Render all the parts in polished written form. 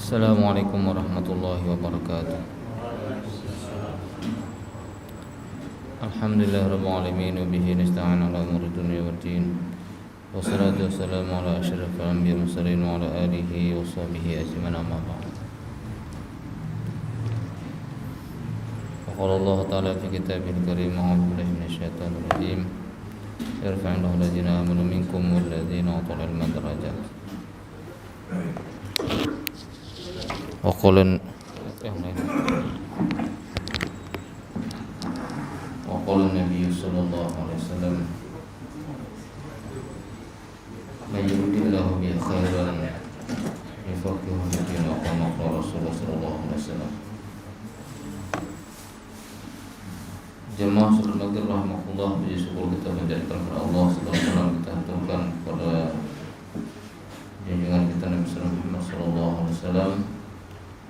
Assalamualaikum warahmatullahi wabarakatuh. Alhamdulillahirabbil alamin wa bihi nasta'in ala umuri dunya waddin. Wassalatu wassalamu ala asyrafil anbiya'i wal mursalin wa ala alihi wa sahbihi ajmain amma ba'd. Qala Allah ta'ala fi kitabihil karim a'udzu billahi minasyaitonir rajim. Yarfa'illahu alladziina aamanu minkum wal ladziina utul ilma darajat. Waqala Nabi sallallahu alaihi wasallam man yuridillahu bihi khairan yufaqihuhu fid-din wa qala Rasulullah sallallahu alaihi wasallam. Jemaah salat maghrib rahmatullah, puji syukur kita panjatkan kepada Allah subhanahu kita haturkan kepada junjungan kita Nabi Muhammad sallallahu alaihi wasallam,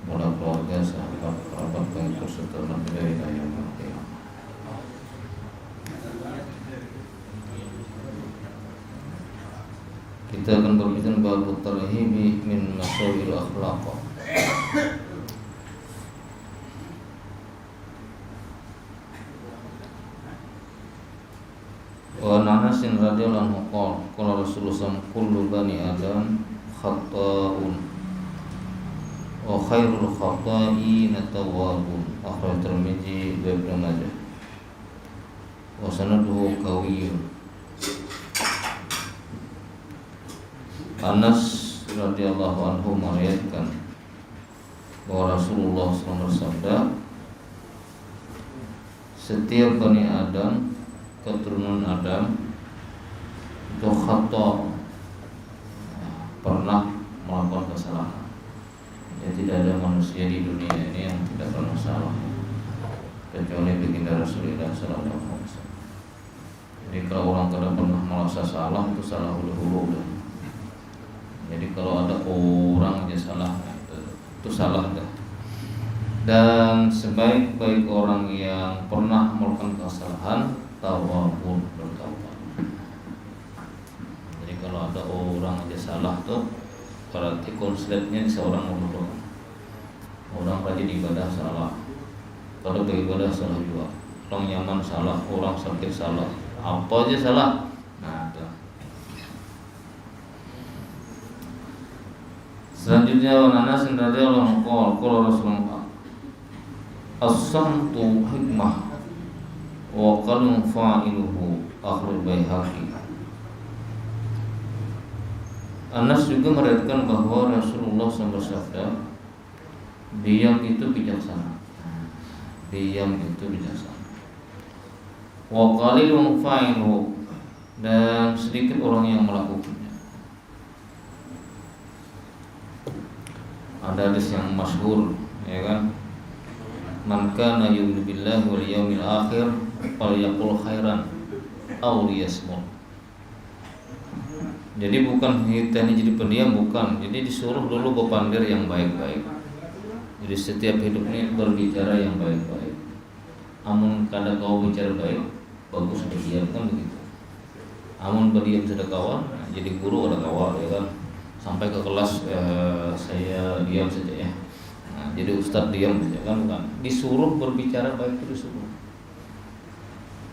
kepada keluarga, sahabat, kerabat, pengikut serta nabi dari yaumil qiyamah. Kita akan berbicara bab tarhibi min masawil akhlaq. Wa Anas radhiyallahu anhu qala Rasulullah sallallahu kullu bani Adam khata'un wa khairul khata'ina tawwabun. Akhraj Tirmidzi wa Ibnu Majah. Wa sanaduhu qawiyyun. Anas radhiyallahu anhu meriwayatkan bahwa Rasulullah SAW bersabda, setiap bani Adam, keturunan Adam itu khata, pernah melakukan kesalahan. Ya, tidak ada manusia di dunia ini yang tidak pernah salah kecuali baginda Rasulullah SAW. Jadi kalau orang tidak pernah merasa salah, itu salah hulu-hulu. Jadi kalau ada orang aja salah, itu salah dah. Dan sebaik-baik orang yang pernah melakukan kesalahan, tawabun, bertaubat. Jadi kalau ada orang aja salah tuh berarti konsepnya seorang orang. Orang rajin ibadah salah, kalau beribadah salah juga. Orang nyaman salah, orang sakit salah, apa aja salah. Nah, itu. Selanjutnya Anas radhiyallahu anhu qala Rasulullah as-samtu hikmah wa qalun fa'iluhu akhraj Baihaqi. Anas juga meriwayatkan bahwa Rasulullah SAW bersabda, diam itu bijaksana. Diam itu bijaksana. Wa qalilun fa'iluhu, dan sedikit orang yang melakukannya. Ada hadis yang masyhur, ya kan? Man kana yu'minu billahi wal yawmil akhir falyaqul khairan aw liyasmut. Jadi bukan kita ini jadi pendiam, bukan. Jadi disuruh dulu berpandir yang baik-baik. Jadi setiap hidup ini berbicara yang baik-baik. Amun kada kau bicara baik, bagus berdiam, kan begitu. Amun berdiam sudah kawan, jadi guru ada kawan, ya kan? Sampai ke kelas saya diam saja ya. Nah, jadi ustadz diam saja, kan bukan. Disuruh berbicara baik itu disuruh.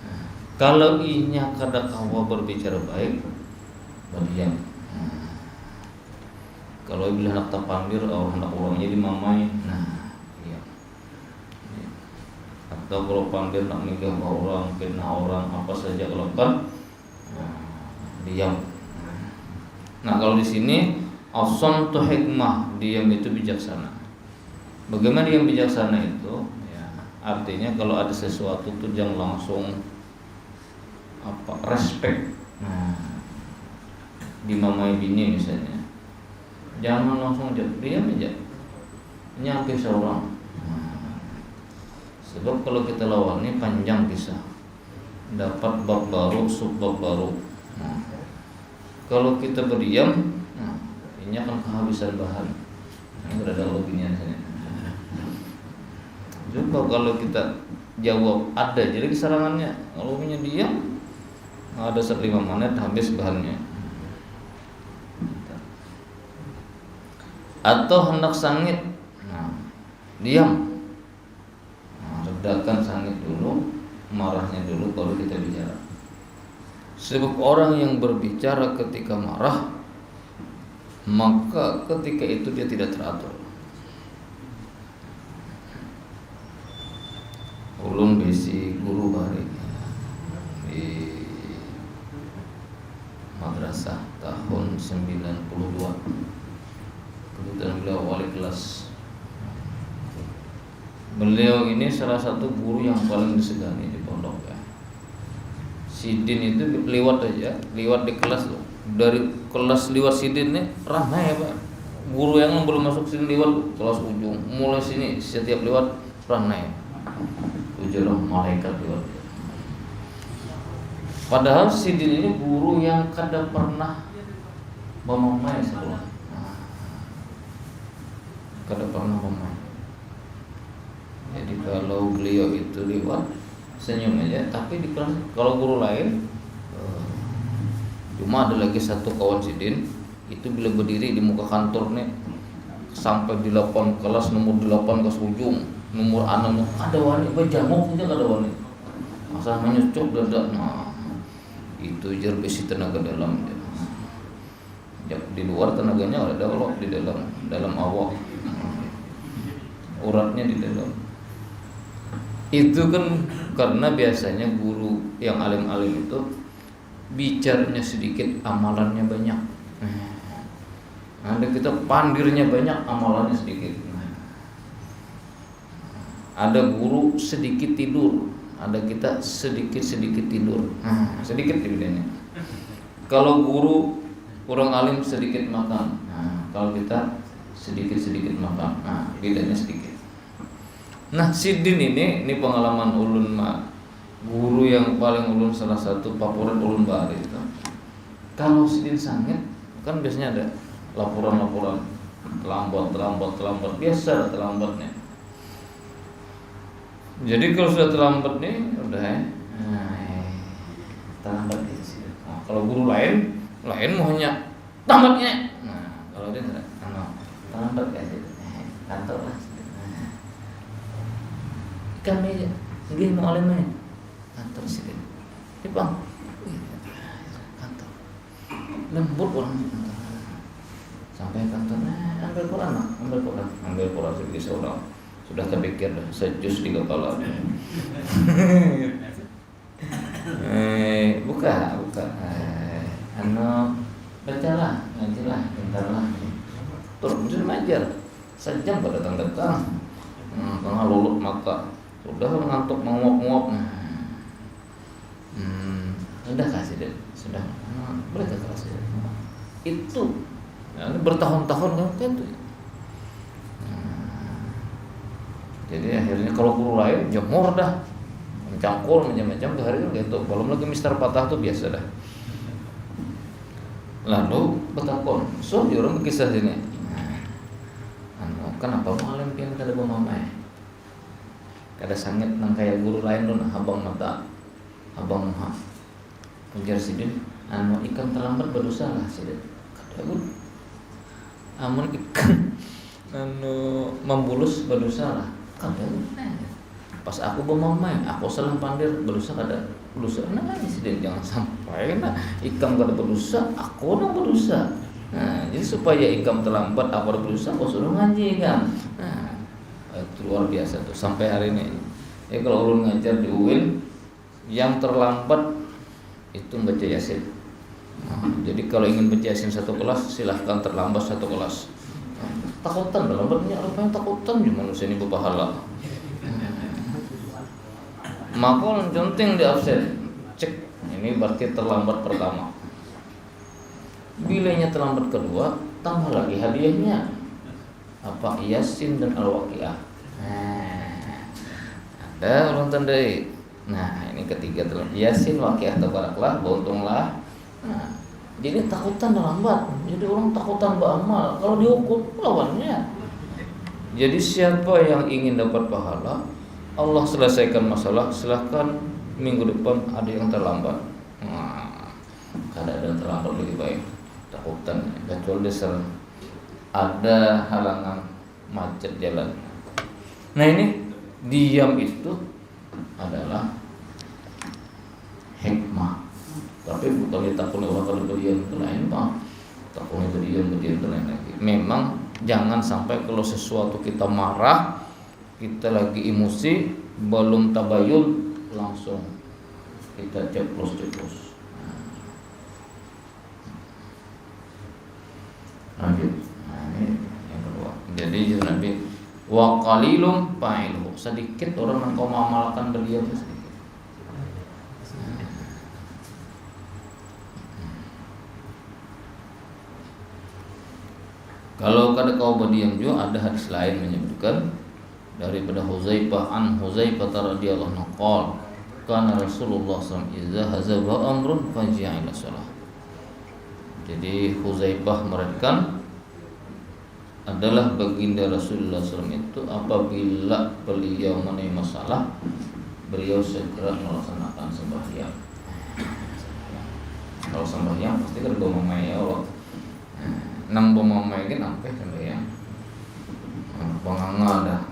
Nah, kalau inya kada kawa berbicara baik, berdiam. Nah, kalau bila hendak terpanggil atau hendak orangnya dimamai, nah diam. Atau kalau panggil nak minggah orang, fitnah orang, apa saja kalau kan, nah, diam. Nah, kalau di sini as-samtu hikmah, diam itu bijaksana. Bagaimana yang bijaksana itu? Ya, artinya kalau ada sesuatu tuh jangan langsung respect. Nah, dimamai bini misalnya, jangan langsung diam aja, nyampe seorang. Sebab kalau kita lawan ini panjang kisah, dapat bab baru, sub bab baru. Kalau kita berdiam, ini akan kehabisan bahan. Ini berada loginya di sini. Coba kalau kita jawab ada jadi keserangannya, kalau punya diam, ada 5 menit habis bahannya. atau hendak sangit, diam, redakan sangit dulu, marahnya dulu baru kita bicara. Sebab orang yang berbicara ketika marah, maka ketika itu dia tidak teratur. Ulun bisi guru bari di madrasah tahun 92. Kebetulan beliau wali kelas. Beliau ini salah satu guru yang paling disegani di pondok ya. Sidin itu lewat di kelas loh. Dari kelas lewat Sidin nih ramai ya Pak. Guru yang belum masuk Sidin lewat kelas ujung. Mulai sini setiap lewat ramai. Tujuh malaikat lewat. Padahal Sidin ini guru yang kada pernah memamai sekolah. Kada pernah memamai. Jadi kalau beliau itu lewat senyum aja, tapi di kelas kalau guru lain cuma ada lagi satu kawan Sidin itu bila berdiri di muka kantor nih sampai di 8 kelas nomor 8 kelas ujung, nomor 6 ada wani berjamuk saja kada wani. Masa menyucuk dadak. Nah, itu jar besi tenaga dalam. Di luar tenaganya ada kalau di dalam awak. Uratnya di dalam. Itu kan karena biasanya guru yang alim-alim itu bicaranya sedikit, amalannya banyak. Ada kita pandirnya banyak, amalannya sedikit. Ada guru sedikit tidur, ada kita sedikit tidur. Sedikit bedanya. Kalau guru kurang alim sedikit makan. Kalau kita sedikit makan. Bedanya sedikit. Nah, Sidin ini pengalaman ulun guru yang paling ulun salah satu favorit ulun bari itu. Kalau Sidin sangit kan biasanya ada laporan terlambat biasa terlambatnya. Jadi kalau sudah terlambat nih udah terlambat gitu. Nah, kalau guru lain maunya tamatnya. Nah, kalau dia tidak terlambat aja. Kantor lah. Kami aja, gini mau oleh mana? Kantor Sidin. Bang, kantor. Lembut orang sampai kantor. Ambil Quran sedikit seorang. Sudah terpikir dah, sejus di kepala. Buka. Bacalah, ngajilah, bentarlah. Terus mesti mengajar. Sejam pada datang. Tengah lulut mata. Sudah ngantuk menguap-nguap. Sudah kasih deh. Sudah. Boleh ke kelas. Itu bertahun-tahun kan itu. Jadi akhirnya kalau guru lain jemur dah, mencangkul macam-macam ke hari gitu. Belum lagi Mister Patah tuh biasa dah. Lalu bertakon, so di orang kisah sini. Kenapa malam pian kada mamai? Kada sangit nang kaya guru lain dun abang mata. Abang maha. Ujar Sidin, ikan terlambat berdosa lah Sidin. Kada pun. Amun ikan membulus berdosa lah. Kada. Pas aku mamai, aku salah pandir berdosa kada. Berdosa nah Sidin jangan sampai ikan kada berdosa, aku nang berdosa. Nah, jadi supaya ikam terlambat aku berusaha kau suruh ngaji kan. Nah, itu luar biasa tuh sampai hari ini. Kalau ulun ngajar di UIN yang terlambat itu baca Yasin. Nah, jadi kalau ingin baca Yasin satu kelas silahkan terlambat satu kelas. Takutan terlambatnya apa yang takutan di manusia ini berpahala. Maka penting di absen cek ini berarti terlambat pertama. Bilanya terlambat kedua, tambah lagi hadiahnya. Apa Yasin dan Al-Waqiah. Ada orang tandai. Nah, ini ketiga terlambat. Yasin, Waqiah, tabaraklah, beruntunglah. Nah, jadi takutan terlambat. Jadi orang takutan beramal. Kalau dihukum lawannya. Jadi siapa yang ingin dapat pahala, Allah selesaikan masalah, silahkan minggu depan ada yang terlambat. Nah, kada ada yang terlambat lebih baik. Takutan kecuali dasar ada halangan macet jalan. Nah ini diam itu adalah hikmah. Tapi bukan ditakuni orang kalau berdiam itu lain pak. Takuni berdiam itu lain lagi. Memang jangan sampai kalau sesuatu kita marah, kita lagi emosi, belum tabayun langsung kita ceplos. Lanjut. Nah, ini yang kedua. Jadi Nabi wa qalilum fa'iluhu, sedikit orang yang kau mengamalkan berdiam sedikit. Kalau kada kau berdiam juga ada hadis lain menyebutkan daripada Huzaifah radhiyallahu anhu qala kana Rasulullah sallallahu alaihi wasallam idza hazaba amrun faji'a ila shalah. Jadi Huzaifah meriwayatkan adalah baginda Rasulullah SAW itu apabila beliau mengalami masalah, beliau segera melaksanakan sembahyang. Kalau sembahyang pasti kan bawa mamai Allah. Nang bawa mamai kan sampai sembahyang. Banganga dah.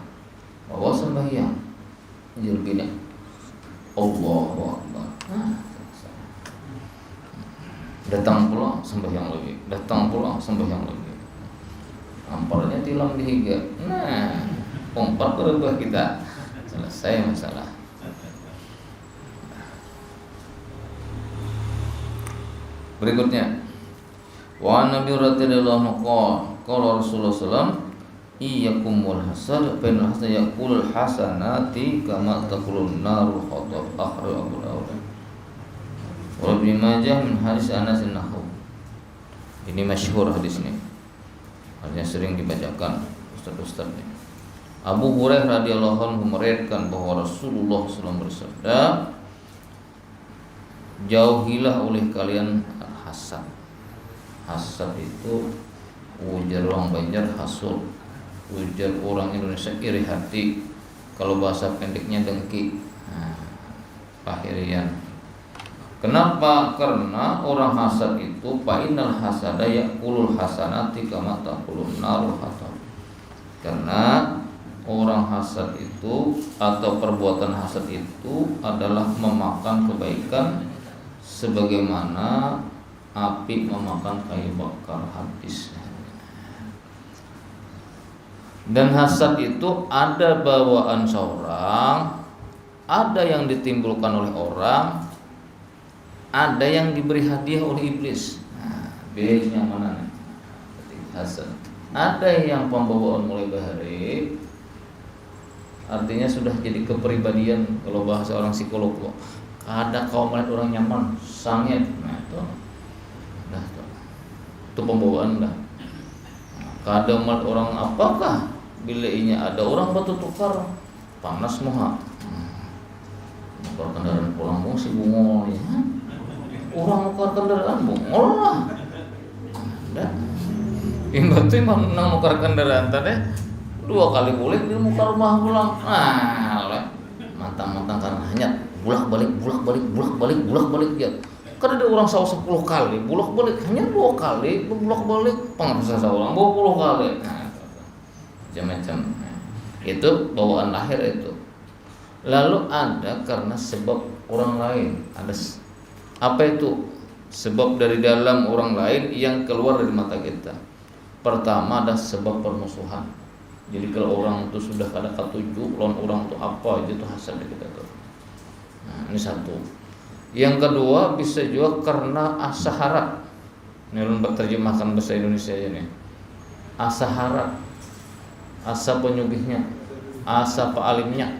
Bawa sembahyang. Jul bina. Allahu Akbar. Datang pulang sembahyang lagi, datang pulang sembahyang lagi. Amparnya tilang dihiga. Nah, pompa berubah kita. Selesai masalah. Berikutnya, wa Nabi radhiyallahu anhu qala Rasulullah sallallahu iyyakum wal hasad fa inna hasad yaqulul hasanati kama taqulun narul khatab akhraj Abu Dawud. Wa Ibnu Majah min hadis Anas an-Nahu. Ini masyhur hadis ini. Artinya sering dibacakan ustaz-ustaz ini. Abu Hurairah radhiyallahu anhu meriwayatkan bahwa Rasulullah SAW bersabda, jauhilah oleh kalian hasad. Hasad itu ujar orang Banjar hasud, ujar orang Indonesia iri hati. Kalau bahasa pendeknya dengki. Akhirian. Kenapa? Karena orang hasad itu fainal hasada yaqulul hasanati kama taqulun narul hatab. Karena orang hasad itu atau perbuatan hasad itu adalah memakan kebaikan sebagaimana api memakan kayu bakar. Hadis. Dan hasad itu ada bawaan seorang, ada yang ditimbulkan oleh orang, ada yang diberi hadiah oleh iblis. Nah, bedanya mana nih? Hasad. Ada yang pembawaan mulai bahari, artinya sudah jadi kepribadian. Kalau bahasa orang psikolog, ada kau melihat orang nyaman, sangit. Nah itu, dah itu pembawaan dah. Kadang melihat orang apakah bilainya ada orang batu tukar panas moha. Kalau kendaraan pulang bung si bungol ya. Orang nukar kendaraan bungol lah. Dah. Imbat tuh nang nukar kendaraan tadi 2 kali boleh dia nukar rumah pulang. Mantang-mantang karena hanya bolak-balik ya. Kan ada orang saw 10 kali, bolak-balik hanya 2 kali, bolak-balik pengerasa orang 20 kali. Nah, macam-macam. Itu bawaan lahir itu. Lalu ada karena sebab orang lain. Ada apa itu? Sebab dari dalam orang lain yang keluar dari mata kita. Pertama ada sebab permusuhan. Jadi kalau orang itu sudah ada ketujuh, lawan orang itu apa aja itu hasad kita tuh. Nah, ini satu. Yang kedua bisa juga karena asa harap. Ini ulun terjemahkan bahasa Indonesia ini. Asa harap, asa penyugihnya, asa paalimnya,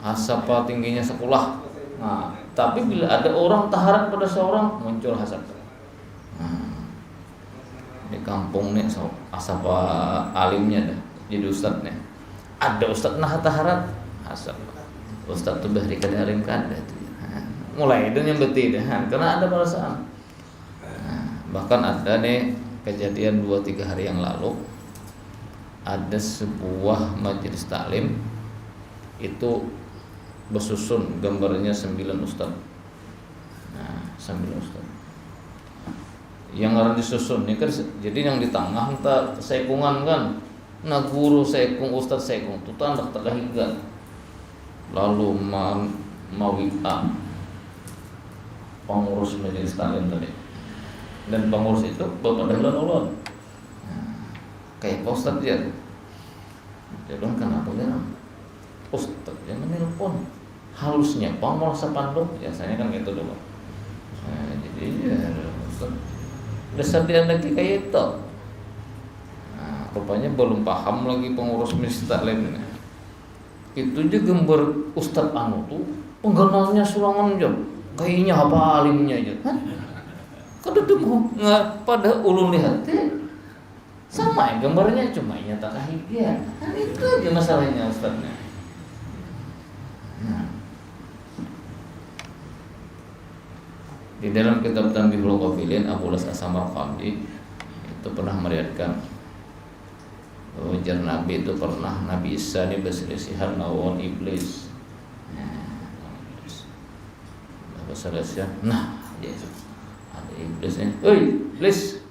asa tingginya sekolah. Nah, tapi bila ada orang taharat pada seorang muncul hasad. Di kampung nih asa alimnya dah. Jadi ustadznya ada ustadz nah taharat hasad. Ustadz tuh bahri kada alim kada tu. Mulai itu yang betul dah. Karena ada perasaan. Bahkan ada nih kejadian 2-3 hari yang lalu ada sebuah majelis taklim itu bersusun gambarnya 9 ustaz. Nah, 9 ustaz. yang ngaran disusun ini kan, jadi yang di tengah entah sekungan kan, nah guru sekung ustadz sekung itu tanda terkahigan lalu mawika pengurus majelis taklim tadi, dan pengurus itu bapak dahlan ulun kayak Pak Ustadz dia bilang kenapa ya Ustadz yang menelpon halusnya pamor sepanduk biasanya kan gitu dong. Nah, jadi ya dasar dia lagi kayak itu. Nah, rupanya belum paham lagi pengurus majelis taklim ini. Itu juga gambar Ustadz anu tuh penggenalnya sulangan jam kayaknya apa alimnya aja. Kada tuh nggak pada ulun lihat sama ya gambarnya cuma nyata kahidya. Kan itu aja masalahnya Ustadznya. Nah. Di dalam kitab Tanbihul Ghafilin Abu Las As-Samarqandi itu pernah meriwayatkan ujar Nabi itu pernah Nabi Isa ini berselisihan lawan iblis. Berselisihan. Nah, Yesus ada iblisnya. Oi, iblis.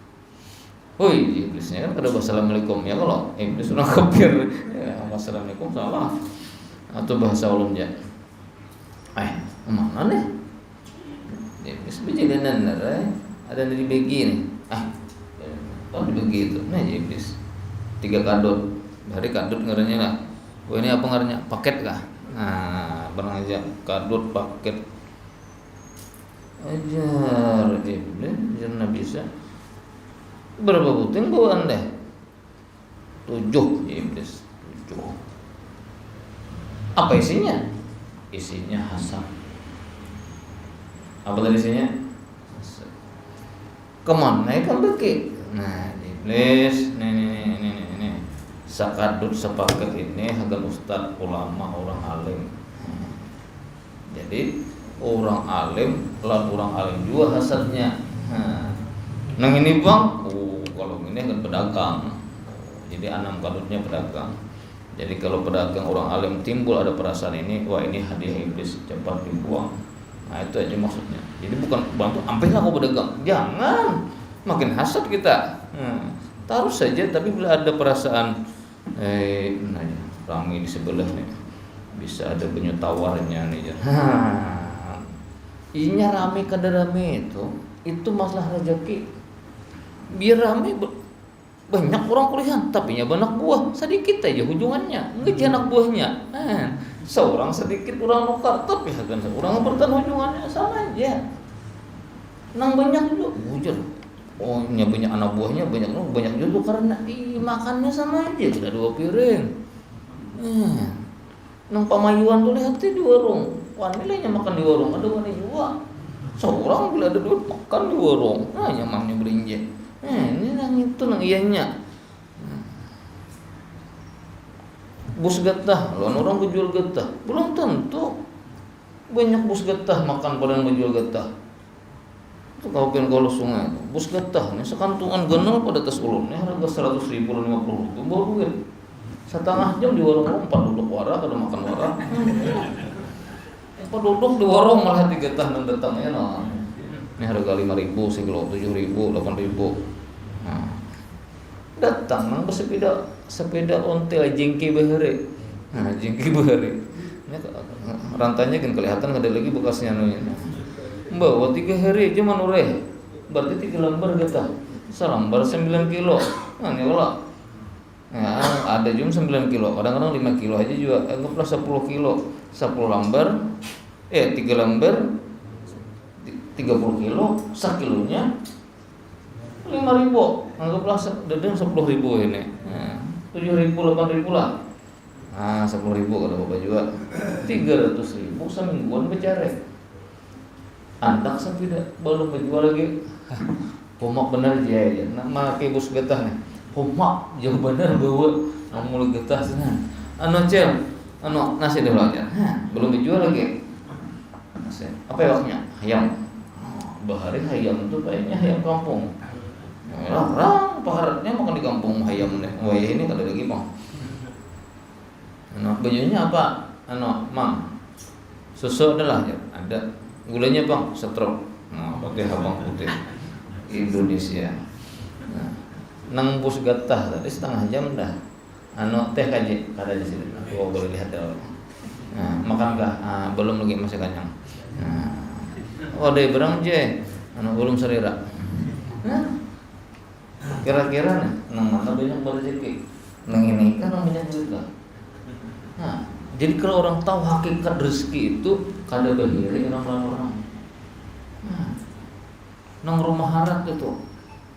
Oi, iblisnya kan kada wassalamualaikum ya kalau iblis sudah kafir. Ya, wassalamualaikum salah. Atau bahasa ulumnya. Mana nih? Iblis bejilanan ada di begini. Kalau begitu, nah iblis. 3 kadut, hari kadut ngarannya lah. Oh ini apa ngarannya? Paket kah? Nah, barang aja kadut paket. Ajar iblis, jangan bisa. Berapa puting bawa anda? 7 iblis, 7. Apa isinya? Isinya hasad. Apa tadi isinya? Hasad. Kemana kan beki? Nah, iblis, nih. Sakadut sepaket ini hagan ustad ulama orang alim. Jadi orang alim lawan orang alim juga hasadnya. Nah ini bang, kalau ini kan pedagang. Jadi 6 kadutnya pedagang. Jadi kalau pedagang orang alim timbul ada perasaan ini, wah ini hadiah iblis cepat dibuang. Nah itu aja maksudnya. Jadi bukan bantu, ambillah kau pedagang. Jangan, makin hasad kita. Taruh saja, tapi bila ada perasaan ramai di sebelah nih, bisa ada penyu tawarnya nih. Inya ramai kada ramai itu masalah rezeki. Biar ramai banyak orang kuliah, tapi nya banyak buah sedikit aja hujungannya, nggak anak buahnya. Seorang sedikit orang nukar, tapi hagan seorang bertahan hujungannya sama aja. Nang banyak juga bujur. Oh, nya banyak anak buahnya banyak juga karena makannya sama aja, tidak 2 piring. Nang pamayuan tuh lihat di warung, wanilanya makan di warung, ada wanita juga. Seorang bila ada duit makan di warung, nyamannya berinjek. Ini nang itu nang ianya. Bus getah, lawan orang berjual getah, belum tentu banyak bus getah makan pada yang berjual getah. Itu kau kalau sungai, bus getah nih sekantungan genel pada tas ulun, nih harga 100.000 50.000, bawa duit. Setengah jam di warung 4 duduk wara, kada makan wara. 4 duduk di warung malah 3 getah nang datangnya nah. Ini harga 5.000 sekilo, 7.000, 8.000. Nah, datang nang sepeda ontel jengki bahari. Nah, jengki bahari. Ini rantainya kan kelihatan ada lagi bekasnya nunya. Bawa 3 hari aja manureh. Berarti 3 lembar getah. Selembar 9 kilo. Nah, ini lah. Nah, ada juga 9 kilo. Kadang-kadang 5 kilo aja juga. Anggaplah 10 kilo. 10 lembar. 3 lembar 30 kilo. 1 kilonya 5.000. Anggaplah dadang 10.000 ini. Nah, 7.000 8.000 lah. Nah, 10.000 kalau Bapak juga. 300.000 semingguan becare. Antak sampai belum menjual lagi. Pomak bener aja. Nak make bus getah nih. Pomak jauh bener bawa amul getah sana. Cel, nasi dulu aja. Belum dijual lagi. Nasi. Apa ya waknya? Ayam. Bahari ayam itu kayaknya ayam kampung. Orang paharatnya makan di kampung ayam nih. Wah ini kada lagi bang. Bajunya apa? Mam. Susu adalah ya. Ada. Gulanya bang, setrop. Pakai abang putih. Indonesia. Nah, nang bus getah tadi setengah jam dah. Teh kaji kada di sini. Aku boleh lihat ya. Nah, makan kah? Belum lagi masih kenyang. Oh, deh berang je. Belum serira. Kira-kira nang mana banyak rezeki. Nang ini kan nang banyak duit lah. Jadi kalau orang tahu hakikat rezeki itu kada bahiri orang-orang. Nang rumah harat itu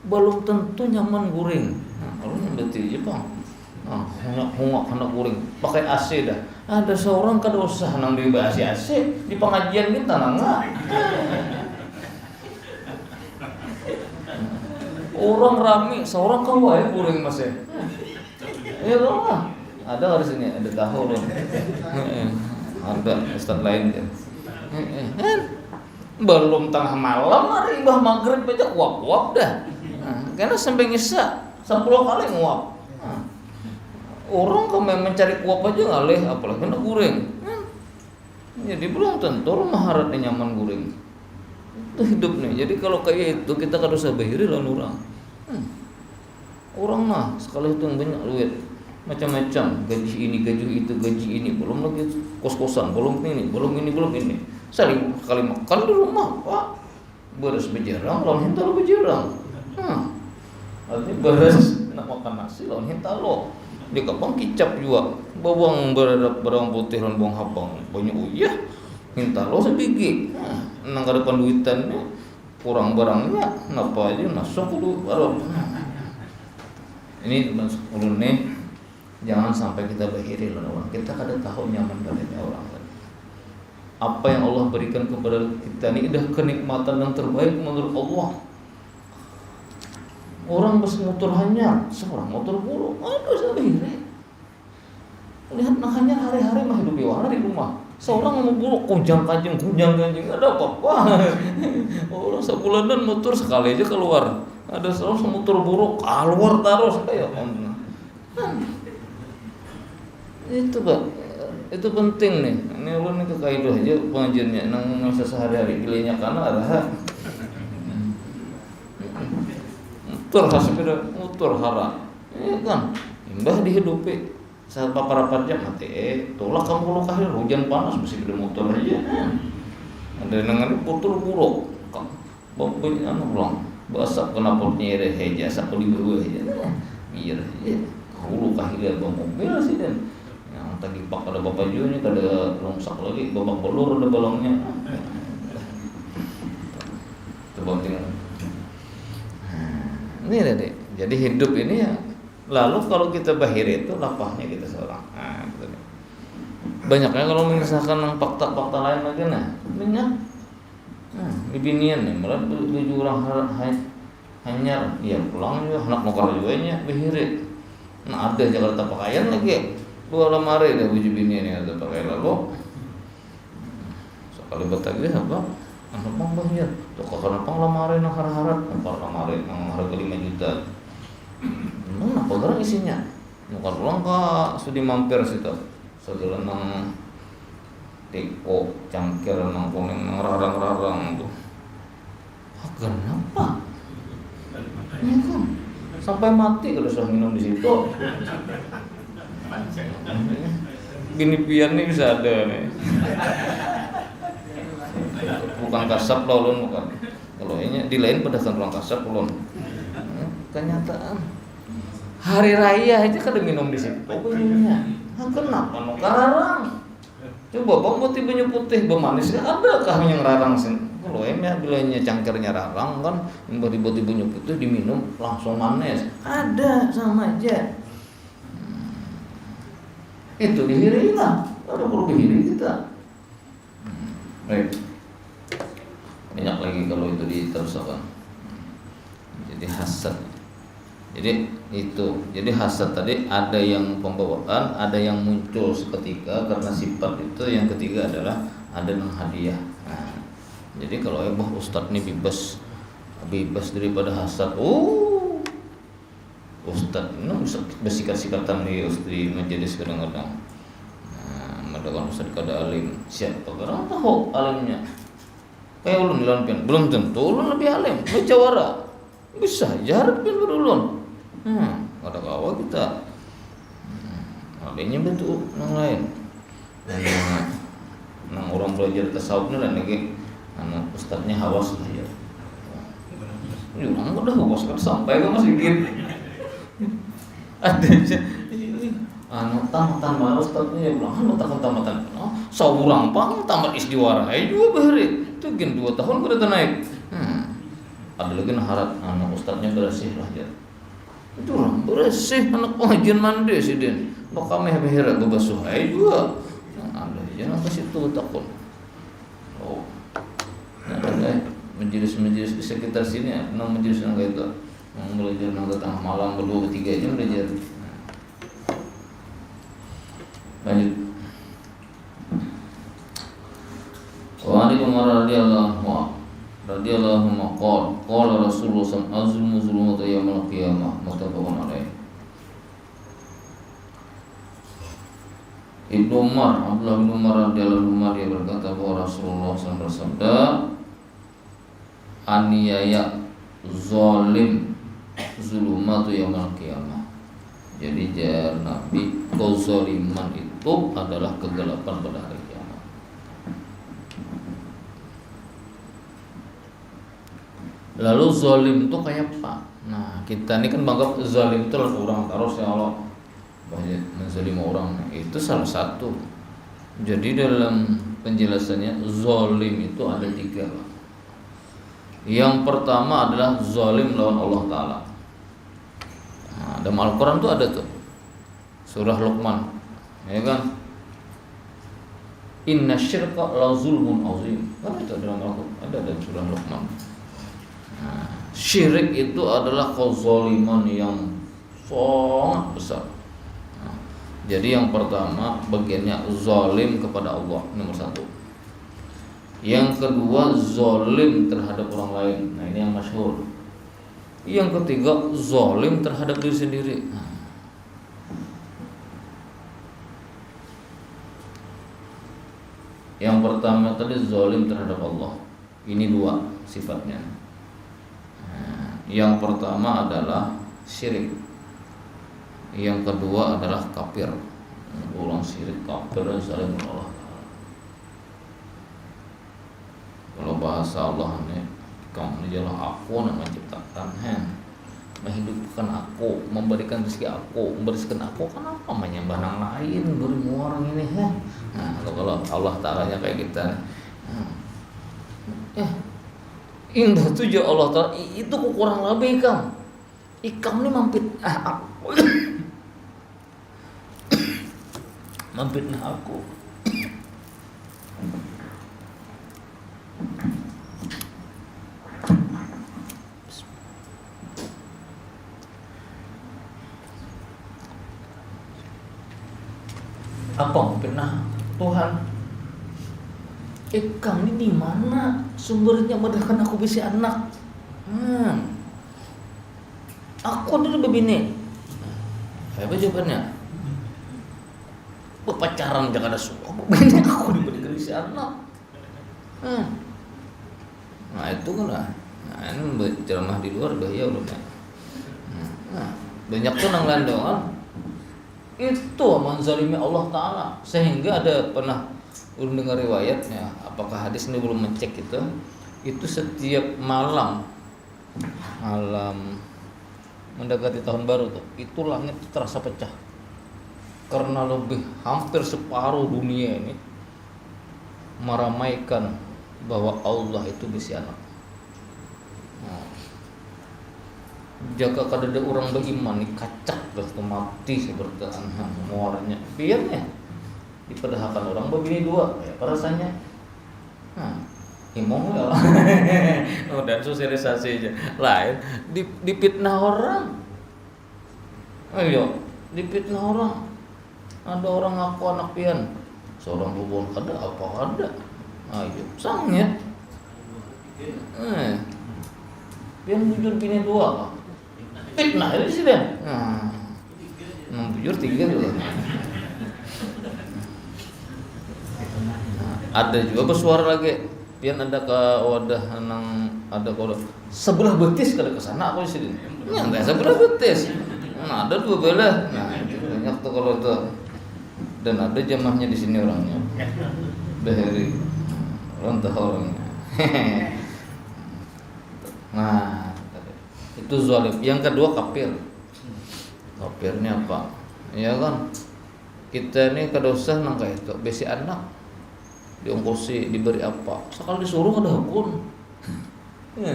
belum tentu nyaman guring. Kalau yang betul je bang. Hungak hendak guring, pakai AC dah. Ada seorang kada usah nang di AC di pengajian kita nangga. Orang rame, seorang kau aja guring masih. Ya lah. Ada di sini, ada tahu deh. Ada ustaz lain kan. Belum tengah malam hari bah maghrib baca uap dah. Karena sampai ngisa 10 kali nguap. Orang kalau mencari uap aja ngalih, apalagi kena guring. Jadi belum tentu rumah haratnya nyaman guring. Itu hidup nih. Jadi kalau kayak itu kita kada usah bahiri lawan orang. Orang mah sekali itu banyak duit. Macam-macam, gaji ini, gaji ini, belum lagi kos-kosan, belum ini. Saling kali makan di rumah, Pak. Beres bejarang, lawan hental bejarang. Artinya beres nak makan nasi, lawan hental lo. Di kapang kicap juga, bawang bawang putih dan bawang habang, banyak uyah. Hental lo sebiji. Nang kada panduitan ni kurang barangnya, napa aja masuk kudu baru. Ini ulun nih. Jangan sampai kita bahiri lawan orang. Kita kada tahu nyaman badannya orang. Apa yang Allah berikan kepada kita ini dah kenikmatan yang terbaik menurut Allah. Orang bermotor hanyar, seorang motor buruk, aduh saya bahiri. Lihat nah hanyar hari-hari mah hidup biwara di rumah. Seorang mau buruk kunjang kanjing, ada apa-apa. Orang sebulanan motor sekali aja keluar. Ada seorang motor buruk keluar terus kayak itu Pak, itu penting nih. Ini ulun nih kekaidah aja pengajiannya nang masa sehari-hari gilenya karena ada motor sepeda motor hara. Ya kan, imbah dihidupi saat papar jam mati tolak kamu kalau kahir hujan panas mesti beda motor aja. Ada nang putul buruk. Bapak anu ulang. Basah kena potnya heja sak di beueuh aja. Biar aja. Hulu kahir bang mobil sih dan tadi pak ada bapak juga kada longsak lagi babak belur ada balongnya coba tinggal ini deh jadi hidup ini ya lalu kalau kita bahir itu lapahnya kita seorang banyaknya kalau mengisahkan fakta-fakta lain lagi banyak bibinian nih malah tujuh orang hanyar ya pulang juga anak nokar juga nya bahir ada Jakarta pakaian lagi 2 lemari dah baju bini ni ada pakai lalu. Sekali batagih apa? Anak pang bahir. Tok kana pang lemari nang harap-harap, nang lemari nang harga 5 juta. Mana apa isinya? Bukan pulang ka sudi mampir situ. Saudara nang teko cangkir nang kuning nang rarang-rarang tu. Kenapa? Ya kan? Sampai mati kalau sudah minum di situ. Gini pian nih bisa ada nih. Bukan kasap lah ulun bukan. Kalau ini di lain pedagang orang kasap ulun. Kenyataan. Hari raya aja kada minum di situ punya. Kenapa nu kararang? Coba bang putih banyu putih bemanis adakah yang rarang sih? Kalau ini bilanya cangkirnya rarang kan, tiba-tiba banyu putih diminum langsung manis. Ada sama aja. Itu dihiri lah, ada perlu dihiri kita. Baik, banyak lagi kalau itu diteruskan. Jadi hasad. Jadi itu, jadi hasad tadi ada yang pembawaan, ada yang muncul seketika karena sifat itu. Yang ketiga adalah ada yang hadiah. Jadi kalau Ustadz ini bebas daripada hasad. Ustadz ini bersikat-sikatan di majelis kadang-kadang. Madakan Ustadz kada alim. Siapa orang tahu alimnya? Kayak ulun di Lampion, belum tentu ulun lebih alim. Baca wara. Bisa jarak pin berulun. Ada kawa kita. Adanya bentuk yang lain. Nang orang belajar tasawuf dan lagi ustadznya hawas lah ya. Ini orang udah hawas kan sampai kan masih gitu. Ada tamatan baru ustadznya ya bilang tamatan. Saurang pang tamat isdiwara. Juga bahari. Itu gen 2 tahun udah naik. Ada lagi harat ustadznya bersih lah ya. Itu orang bersih anak pengajian mandi sih den. Kok kami behera basuh juga. Ada jangan kasih tuh takut. Oh. Nah, majelis-majelis di sekitar sini nang majelis nang itu. Nang belajar nang tengah malam berdua ketiga jam belajar. Lanjut. Wa ali Umar radhiyallahu anhu qala Rasulullah sallallahu alaihi wasallam azmu yaumil qiyamah muttafaqun alaih. Ibnu Umar, Abdullah bin Umar radhiyallahu anhu dia berkata bahwa Rasulullah SAW bersabda, aniaya zalim zulumatu yaumil qiyamah. Jadi jar Nabi, kezaliman itu adalah kegelapan pada hari kiamat. Lalu zalim itu kayak apa? Nah, kita ini kan bangga zalim itu orang terus ya Allah banyak menzalimi orang. Itu salah satu. Jadi dalam penjelasannya zalim itu ada 3. Yang pertama adalah zalim lawan Allah Ta'ala. Nah, dalam Al-Quran tuh ada tuh surah Luqman, ya kan? Inna syirka la zulmun azim. Kan itu dalam Al-Quran ada dalam surah Luqman. Nah, syirik itu adalah kezaliman yang sangat besar. Nah, jadi yang pertama bagiannya zalim kepada Allah nomor 1. Yang kedua zalim terhadap orang lain. Nah ini yang masyhur. Yang ketiga zalim terhadap diri sendiri. Nah. Yang pertama tadi zalim terhadap Allah. Ini 2 sifatnya. Yang pertama adalah syirik. Yang kedua adalah kafir. Orang syirik kafir dan zalim Allah. Kalau bahasa Allah ini, kamu ini adalah aku yang menciptakan, menghidupkan aku, memberikan rezeki aku, membersihkan aku. Kenapa menyembah yang lain beri orang ini? Nah, kalau Allah Ta'ala kayak kita, indah tujuh Allah Ta'ala itu kurang lebih ikam ini mampit aku mampitnah aku. Apa mampitnah Tuhan? Kamu ini di mana sumbernya mudahkan aku bisa anak? Aku dulu begini. Apa jawabannya? Pacaran jangan ada suku. Begini aku diberikan bisa anak. Nah itu kan lah. Nah ini ceramah di luar bahaya belum ya. Banyak tuh nang landongan. Itu menzalimi Allah Ta'ala. Sehingga ada pernah belum dengar riwayatnya, apakah hadis ini belum mencek itu setiap malam mendekati tahun baru tuh, itu langit terasa pecah karena lebih hampir separuh dunia ini meramaikan bahwa Allah itu bisa anak. Jaga kadada orang beriman ini kacak dah mati seperti muaranya biarnya dipadahkan orang begini 2 ya rasanya imong ya dan sosialisasi aja lain dipitnah orang. Ayo dipitnah orang. Ada orang ngaku anak pian seorang hubungan ada apa ada. Ayo sangnya pian bujur bini 2 fitnah itu sih dia bujur 3 dulu. Ada juga bersuara lagi pian ada ke wadah nang ada kalau sebelah betis kalau ke sana aku di sini. Nyantai sebelah betis. Nah, ada dua belah. Nah, itu banyak tuh kalau itu. Dan ada jamaahnya di sini orangnya. Dari orang tahu orangnya. Nah, itu zalim. Yang kedua kafir. Kafirnya apa? Ya kan? Kita ini kedosa nang kayak itu, besi anak diongkosi, diberi apa? Sekali disuruh ada hakun. Ya,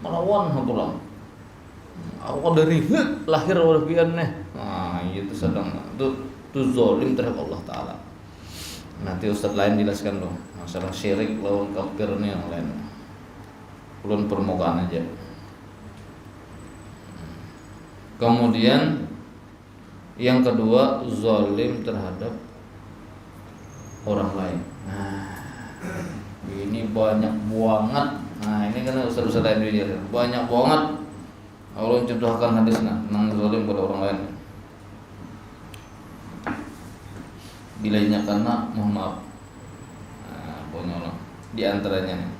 melawan hakulah. Awal dari lahir walafian nih. Nah, itu sedang itu zalim terhadap Allah Taala. Nanti Ustaz lain jelaskan dong masalah syirik lawan kafir ini yang lain. Ulun permukaan aja. Kemudian yang kedua zalim terhadap orang lain. Nah, ini banyak banget. Nah, ini kan Ustaz lain dia banyak banget. Allah contohkan hadisnya nang zalim pada orang lain. Bilanya karena mohon maaf. Nah, pokoknya di antaranya nih.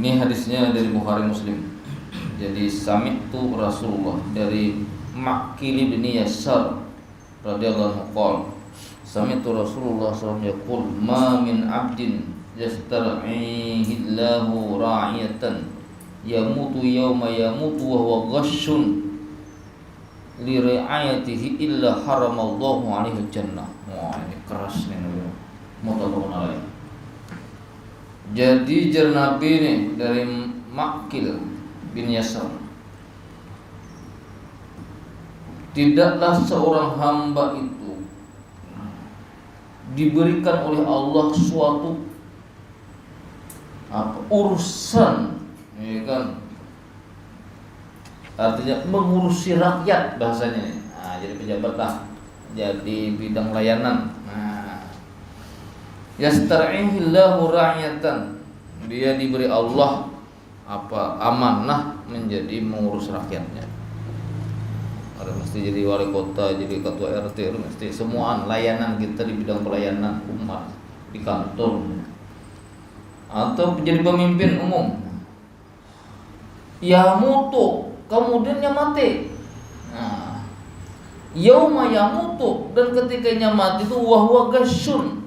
Ini hadisnya dari Bukhari Muslim. Jadi sami'tu Rasulullah dari Ma'qil bin Yasar radhiyallahu anhu qala sami'tu Rasulullah sallallahu alaihi wasallam yaqul ma min 'abdin yastar'ihi Allahu ra'iyatan yamutu yawma yamutu wa huwa ghashun li ri'ayatihi illa haramallahu 'alaihi jannah. Wah, ini keras nih muttafaqun alaih. Jadi Nabi nih dari Ma'qil bin Yasar, tidaklah seorang hamba itu diberikan oleh Allah suatu urusan, ya kan? Artinya mengurusi rakyat bahasanya. Nah, jadi pejabat lah, jadi bidang layanan. Nah, yastar'ihillahu ra'yatan, dia diberi Allah amanah menjadi mengurus rakyatnya. Ada mesti jadi wali kota, jadi ketua RT, mesti semuaan layanan kita di bidang pelayanan umat di kantor atau jadi pemimpin umum. Yamutu, kemudian dia mati. Nah, yauma yamutu, dan ketikanya mati itu wahwa gasyun,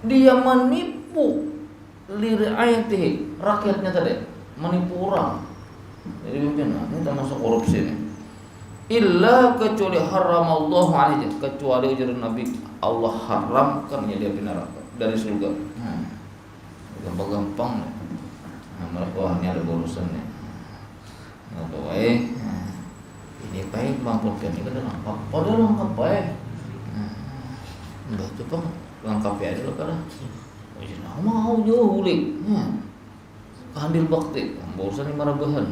dia menipu lir'ayatihi, rakyatnya tadi menipu orang. Jadi mungkin ini termasuk korupsi nih. Illa kecuali haramallahu alaihi, kecuali ujar Nabi Allah haramkannya dia di neraka dari surga. Gampang-gampang. Nah, wah ini ada urusan nih. Apa wae? Ini baik mampukan ini kan apa? Padahal lengkap baik. Enggak coba lengkap ya dulu kan. Mau jauh ulik, kandil bakti, urusan ini marabahan.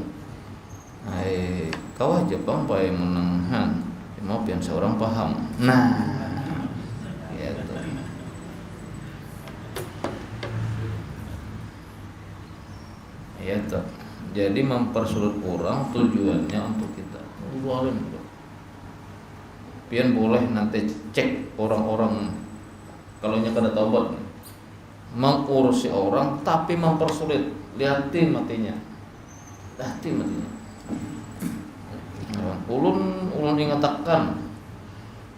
Kau aja bang, pakai menenghan, maaf yang seorang paham. Nah, gitu. Ya toh. Jadi mempersulit orang tujuannya untuk kita. Zalim. Pian boleh nanti cek orang-orang kalau nya kada taubat. Mengurusi orang tapi mempersulit, lihatin matinya. Ulun ingatakan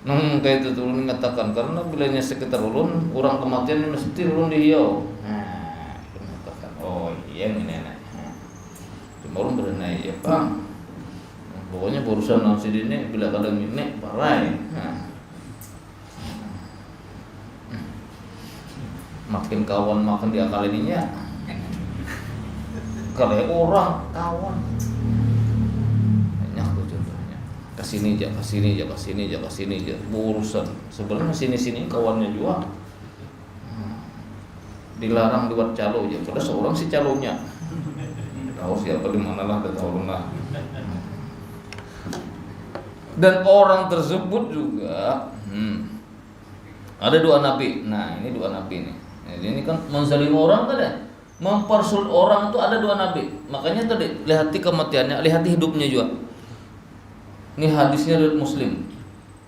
kayak itu ulun ingatakan karena bilanya sekitar ulun orang kematian mesti ulun dihiau. Nah, ingatakan oh iya ini enak. Cuma ulun berenai ya bang. Pokoknya urusan nasi ini bila kadang ini parai. Makin kawan makin diakalininya. Kalau orang kawan banyak tuh contohnya. Kesini aja urusan. Sebenarnya sini kawannya juga. Dilarang buat calo aja. Padahal seorang si calonya. Tahu siapa di mana lah, tahu lah. Dan orang tersebut juga ada dua nabi. Nah, ini dua nabi nih. Jadi ini kan menzalimi orang kan ya, mempersulit orang itu ada dua nabi. Makanya tadi lihati kematiannya, lihati hidupnya juga. Ini hadisnya dari Muslim.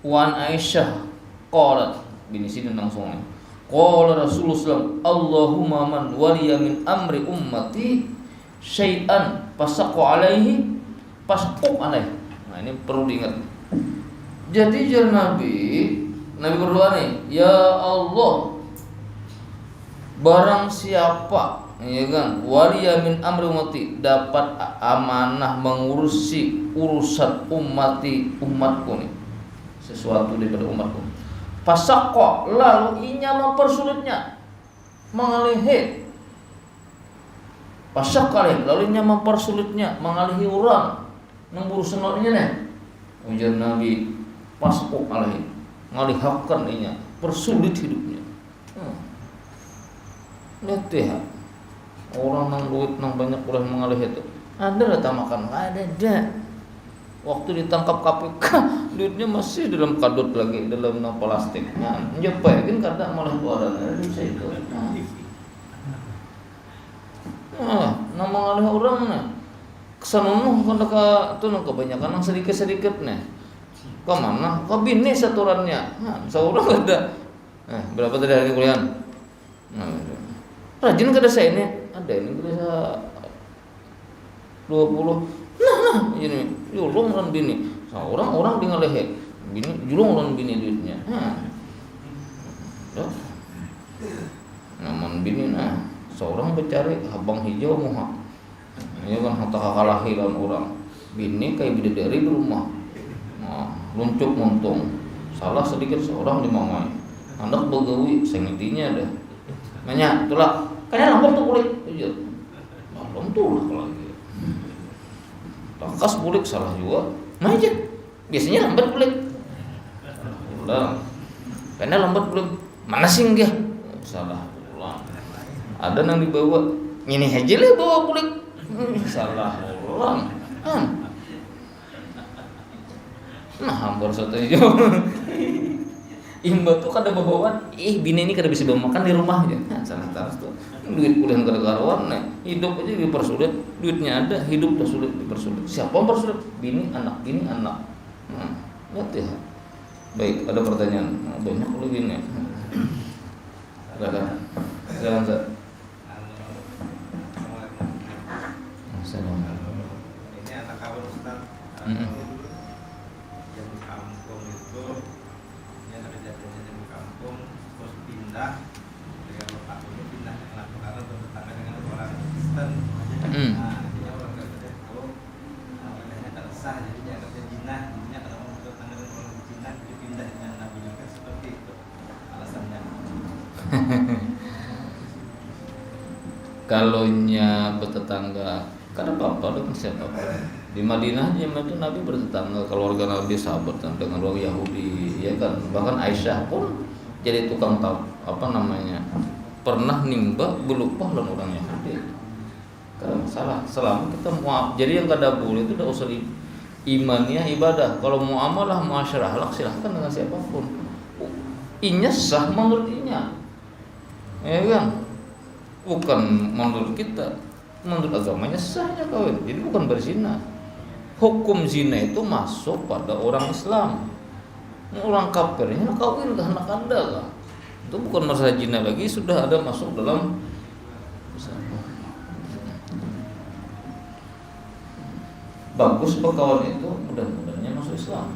Wan Aisyah qalat, bini sini langsung. Qala Rasulullah SAW, Allahumma man waliya min amri ummati syai'an fasaqqa alaihi fasquq alaihi. Nah, ini perlu diingat. Jadi Nabi berdoa nih, ya Allah, barang siapa, ya kan, waliya min amri ummati, dapat amanah mengurusi urusan umatku nih, sesuatu daripada umatku, fasaqqa, lalu inya mempersulitnya, mengalihi, fasaqqa, lalu inya mempersulitnya, mengalihi orang, mengurusi orangnya nih. Ujar Nabi, fasquq alaihi, ngalihkan inya, persulit hidupnya. Lihat ya, orang nang duit nang banyak udah mengalih itu. Anda datang makan, ada. Waktu ditangkap KPK, duitnya masih dalam kadut lagi, dalam plastik. Nah, nyepekin karena malah keluaran dari itu. Nah, mengalih orang nih. Kesanunuh kan ke kebanyakan yang sedikit nih. Ke mana? Ke bini saturannya. Nah, seorang ada. Berapa tadi hari kuliah? Rajin kada saya ini. Ada ini kada 20. Nah, ini julung lan bini. Seorang di ngalehe. Bini julung lan bini duitnya. Namun bini seorang bercari abang hijau muha. Ini kan harta kalahiran orang. Bini kayak bidadari di rumah. Luncuk muntung. Salah sedikit seorang dimamai. Anak begawi sengitinya ada. Nanya, itulah. Kayaknya lambat tuh kulit. Iya. Malam tuh lagi. Takas kulit salah juga. Aja. Biasanya lambat kulit. Ulang. Kayaknya lambat kulit. Mana sih enggak? Salah. Ulang. Ada yang dibawa. Ini aja lah bawa kulit. Salah. Ulang. Nah, hampir satu hijau. Imba tuh kada bawaan, bini ini kada bisa bawa makan di rumahnya. Nah, salah terus tuh. Duit kuliah kada karuan, hidup aja dipersulit. Duitnya ada, hidup dah sulit dipersulit. Siapa yang persulit? Bini, anak. Lihat ya. Baik, ada pertanyaan. Banyak lagi nih. Silakan. Assalamualaikum. Ini anak kawan Ustaz. Yang di kampung itu yang kerja-kerja di kampung terus pindah dengan bapak itu pindah dengan perkara bertetangga dengan orang Kristen. Nah, dia orang Kristen itu namanya tersah, jadi dia kerja jinah, jadinya kalau mau bertetangga dengan orang jinah dia pindah dengan Nabi juga seperti itu alasannya. Kalaunya bertetangga, karena apa dengan siapa? Di Madinah zaman itu Nabi bertetangga, keluarga Nabi sahabat dengan orang Yahudi, ya kan. Bahkan Aisyah pun jadi tukang pernah nimba belupa lan orang Yahudi. Karena masalah selama kita muam, jadi yang kada boleh itu udah usul imannya ibadah. Kalau muamalah masyarakat halal silahkan dengan siapapun. Inya sah menurut inya, ya kan. Bukan menurut kita, menurut agamanya sahnya kawin. Jadi bukan berzina. Hukum zina itu masuk pada orang Islam. Orang kafirnya kawin ke anak Anda lah. Itu bukan masalah zina lagi, sudah ada masuk dalam bagus perkawinan itu mudah-mudahnya masuk Islam.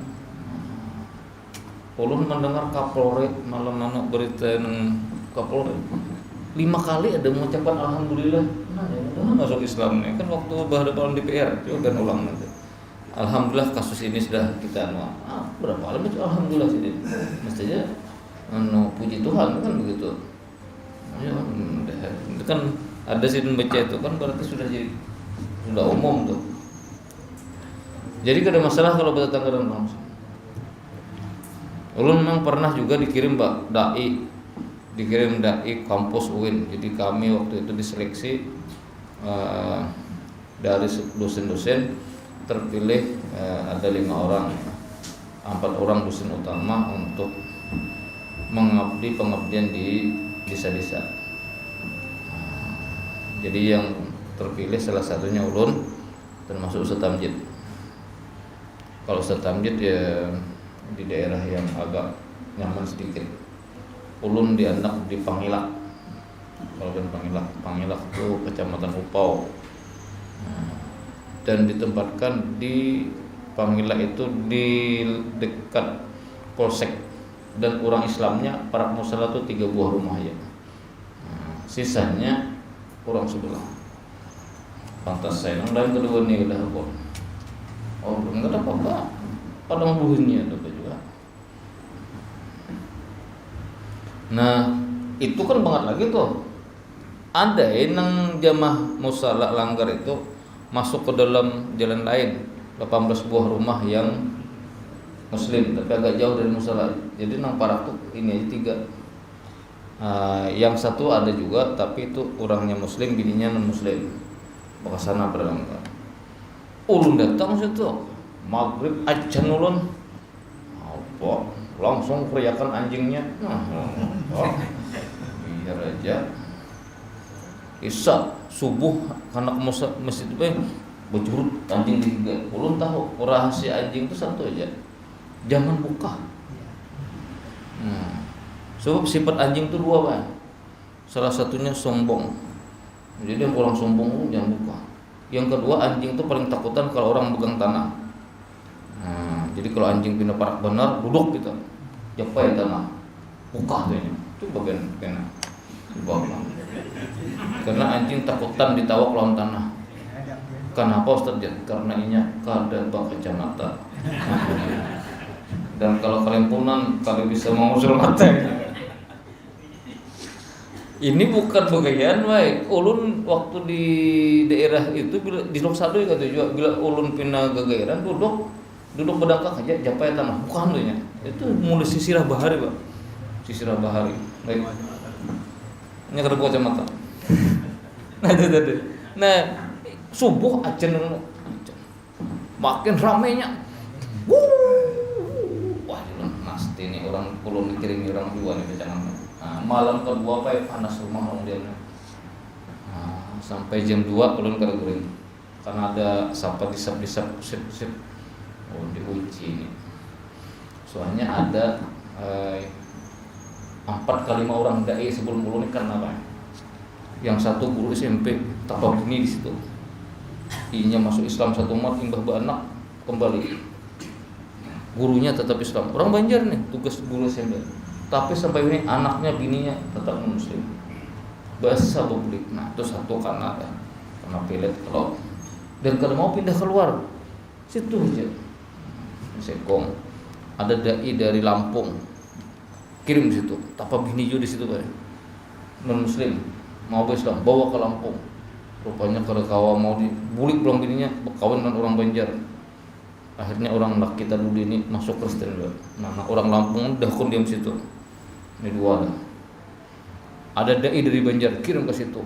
Ulun mendengar Kapolri malam mana berita Kapolri 5 kali ada mengucapkan alhamdulillah. Nah, ya, masuk Islam nih kan waktu berhadapan DPR dan ulang nanti. Alhamdulillah kasus ini sudah kita berapa kali baca alhamdulillah sih. Mestinya puji Tuhan kan begitu. Ya, kan ada sih baca itu kan berarti sudah umum tuh. Jadi ada masalah kalau bertetangga dengan bangsa. Ulun memang pernah juga dikirim dai kampus UIN. Jadi kami waktu itu diseleksi dari dosen-dosen terpilih ada 5 orang, 4 orang dosen utama untuk mengabdi pengabdian di desa-desa. Jadi yang terpilih salah satunya ulun, termasuk Ustaz Tamjid. Kalau Ustaz Tamjid ya di daerah yang agak nyaman sedikit. ulun dianak di Pangilak. Kalau kan Pangilak itu Kecamatan Upau. Dan ditempatkan di Pangilak itu di dekat Polsek, dan orang Islamnya para musala itu 3 buah rumah ya. Sisanya orang sebelah. Pantas saya dan kedua ini udah apa? Oh, enggak ada apa-apa. Padang buhnya ada juga. Nah, itu kan banget lagi tuh. Ada yang jamaah musala langgar itu masuk ke dalam jalan lain, 18 buah rumah yang muslim tapi agak jauh dari musala. Jadi nang Parak tuh ini aja 3. Yang satu ada juga tapi itu orangnya muslim, bininya non muslim. Bawa sana pada langgar. Ulun datang situ maghrib ajan ulun. Apa? Langsung teriakan anjingnya. Biar aja. Isya subuh anak masjid itu berjurut anjing 3. Ulun tahu rahasia anjing itu satu aja, jangan buka. Sebab sifat anjing itu 2 Bang. Salah satunya sombong. Jadi yang orang sombong jangan buka. Yang kedua, anjing itu paling takutan kalau orang megang tanah. Jadi kalau anjing pindah parak benar duduk gitu, japai tanah, buka tuh ini. Itu bagian kena. Karena anjing takutan ditawak lawan tanah. Kenapa Ustaz? Karena inya kada bak kacamata. Dan kalau kalian punan, kalian bisa mengusul mata. Ini bukan bagaian baik. Ulun waktu di daerah itu bila di Lok Sado kata juga, bila ulun pindah ke gairan duduk berdangkak aja japai tanah. Bukan tuh nya. Itu mulai sisirah bahari, Pak. Sisirah bahari. Baik. Ini kada buka kacamata. Nah, subuh ajan makin ramainya. Wah, pasti nih orang ulun dikirimi orang dua nih jangan. Malam kedua panas rumah orang dia. Sampai jam 2 ulun kada guring. Karena ada sapa disap sip. Oh, diuji nih. Soalnya ada 4 ke 5 orang dai sebelum ulun ini karena apa? Yang satu guru SMP tapak ini di situ. Inya masuk Islam satu umat, imbah beranak kembali. Gurunya tetap Islam. Orang Banjar nih, tugas guru SMP. Tapi sampai ini anaknya bininya tetap muslim. Bahasa publik. Nah, itu satu karena pelet kalau dan kalau mau pindah keluar situ aja. Sekong. Ada dai dari Lampung. Kirim di situ. Tapa bini juga di situ kan. Non muslim mau Islam bawa ke Lampung. Rupanya kalau kawan mau dibulik pulang bininya berkawan dengan orang Banjar. Akhirnya orang laki kita dulu ini masuk Kristen juga. Nah, orang Lampung dah diam situ. Ini 2 dah. Ada dai dari Banjar kirim ke situ.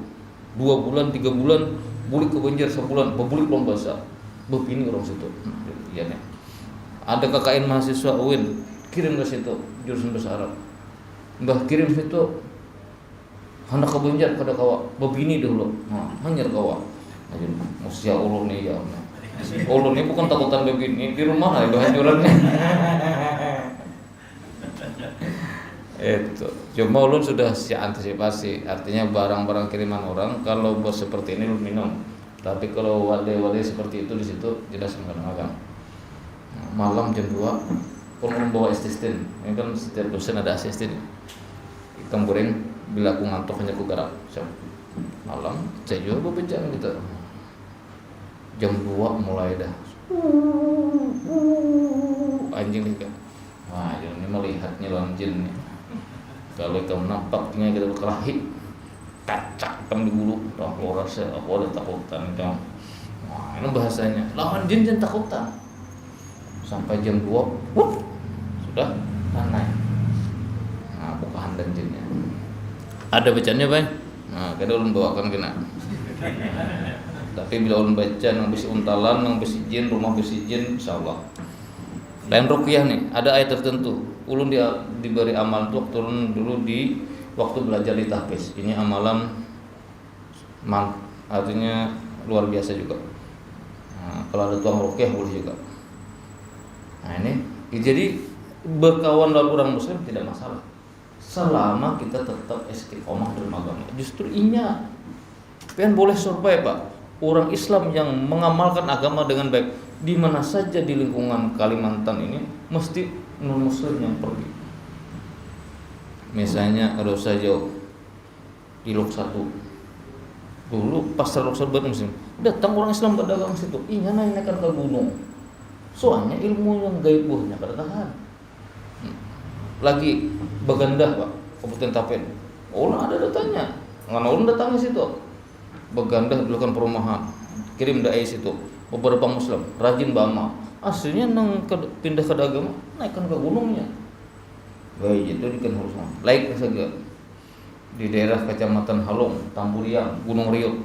2 bulan, 3 bulan bulik ke Banjar sebulan, berbulik pulang bahasa. Begini orang situ. Iya nih. Ada KKN mahasiswa UIN kirim ke situ jurusan bahasa Arab. Mbah kirim situ hendak ke Banjar kada kawa bebini dulu. Hanyar kawa. Aja musia ulun nih ya. Ulun ini bukan takutan begini di rumah lah hancurannya. Itu. Cuma ulun sudah antisipasi. Artinya barang-barang kiriman orang kalau bos seperti ini ulun minum. Tapi kalau wade-wade seperti itu di situ jelas enggak. Malam jam 2 ulun bawa asisten. Ini kan setiap dosen ada asisten. Ikan goreng bila aku ngantuk hanya aku garap. Malam saya juga berbincang gitu. Jam 2 mulai dah. Anjing nih kan. Wah, ini melihatnya lawan jin nih. Kalau kamu nampaknya kita berkelahi, kacakkan di bulu. Aku rasa aku ada takutan dong. Wah, ini bahasanya. Lawan jin jangan takutan. Sampai jam 2, sudah naik. Nah, bukaan dan jinnya. Ada bacanya, Bang? Nah, kita ulun bawakan kena. Tapi bila ulun baca nang besi untalan, nang besi jin, rumah besi jin, insyaallah. Lain ruqyah nih, ada ayat tertentu. Ulun dia diberi amal tuh turun dulu di waktu belajar di tahfiz. Ini amalan artinya luar biasa juga. Nah, kalau ada tuang ruqyah boleh juga. Nah, ini jadi berkawan dengan orang muslim tidak masalah. selama kita tetap istiqomah dalam agama. Justru inya pian boleh survei Pak, orang Islam yang mengamalkan agama dengan baik di mana saja di lingkungan Kalimantan ini mesti non muslim yang pergi. Misalnya ada saja di Lok 1 dulu pasar Lok 1 muslim, datang orang Islam berdagang situ, inya naikkan ke gunung. Soalnya ilmu yang gaibnya kada tahan. Lagi Bagandah Pak, Kabupaten Tapen. Orang ada datanya, ngana orang datang ke situ. Bagandah dilakukan perumahan, kirim dai situ. Beberapa Muslim rajin bama. Aslinya pindah ke agama, naikkan ke gunungnya. Baik itu dikan harus laik saja di daerah Kecamatan Halong, Tamburiang, Gunung Riut.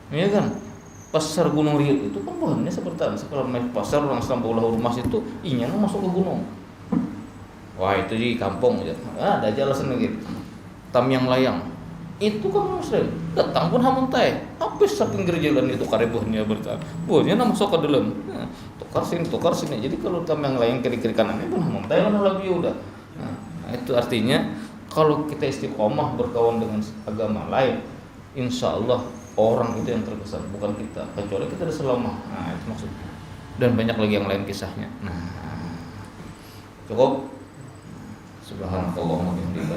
Iya kan? Pasar Gunung Riut itu kan bahannya seperti itu. Kalau naik pasar orang Islam bola rumah itu, inya masuk ke gunung. Wah itu di kampung aja. Ada aja alasan lagi. Tamyang Layang itu kan Muslim, datang pun hamuntai. Habis saking gerjalan itu karebuhnya bertahan. Buahnya masuk ke dalam. Nah, tukar sini. Jadi kalau Tamyang Layang kiri kanannya pun hamuntai kan lagi udah. Nah, itu artinya kalau kita istiqomah berkawan dengan agama lain, insya Allah orang itu yang terkesan, bukan kita. Kecuali kita ada selama. Nah itu maksudnya. Dan banyak lagi yang lain kisahnya. Nah, cukup. Subhanallah wa bihamdihi.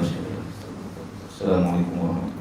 Assalamualaikum warahmatullahi wabarakatuh.